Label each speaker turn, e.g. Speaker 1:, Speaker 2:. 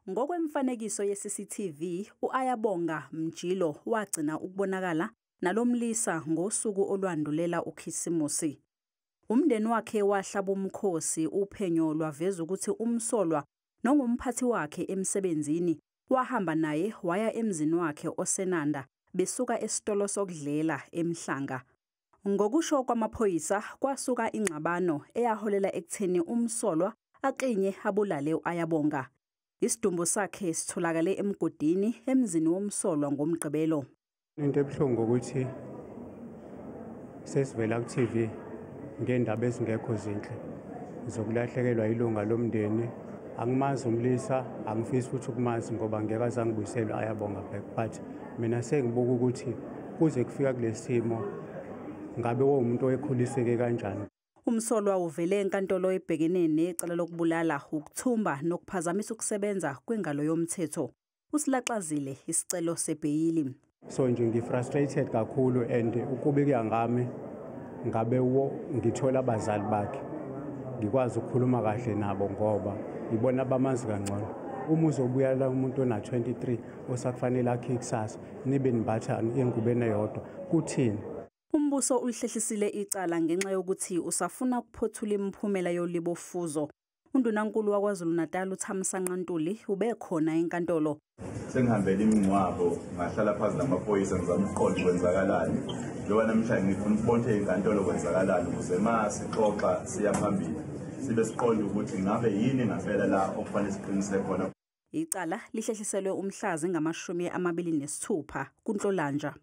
Speaker 1: Ngokwemfanekiso ye-CCTV, u-Ayabonga Mjilo wagcina ukubonakala nalomlisa ngosuku olwandulela uKhisimusi. Umndeni wakhe wahlaba umkhosi. Uphenyo lwaveza ukuthi umsolwa nongumphathi wakhe emsebenzini wahamba naye waya emzini wakhe oseNanda besuka esitolo sokudlela eMhlanga. Ngokusho kwamaphoyisa, kwasuka ingxabano eyaholela ekutheni umsolwa aqinye abulale u-Ayabonga. Isidumbu sakhe sitholakale emgodini emzini womsolwa ngoMgqibelo.
Speaker 2: Into ebuhlungu ukuthi sesivela ku-TV ngendaba ezingekho zinhle zokulahlekelwa ilunga lomndeni. Angimazi umlisa, angifisi futhi ukumazi ngoba ngeke azangibuyiselwe Ayabonga back, but mina sengibuka ukuthi kuze kufika kulesi simo ngabe umuntu oyekhuliseke kanjani.
Speaker 1: Umsolwa uvele enkantolo ebhekene necala lokubulala, ukuthumba nokuphazamisa ukusebenza kwengalo yomthetho. Usilaxazile isicelo sebheyili.
Speaker 2: So nje ngifrustrated kakhulu and ukubika ngami ngabe ngithola abazali bakhe ngikwazi ukukhuluma kahle nabo ngoba ibona abamazi kangcono. Uma uzobuya la umuntu ona 23 osakufanele akhe ikusasa nibe nibathani engubeni eyodwa kuthini?
Speaker 1: Umbuso ulihlehlisile icala ngenxa yokuthi usafuna ukuphothula imiphumela yolibofuzo. UNdunankulu waKwaZulu-Natal uThamsanqa Ntuli ubekhona enkantolo.
Speaker 3: Sengihambela imingcwabo ngahlala phansi namaphoyisa ngizama ukuqonda kwenzakalani. Njengoba namhlanje ngifuna ukubona enkantolo kwenzakalani ukuze masixoxa siya phambili sibe siqonda ukuthi ngabe yini ngafela la okufanele siqiniseke khona.
Speaker 1: Icala lihlehliselwe umhlazi ngama-26 kuNhlolanja.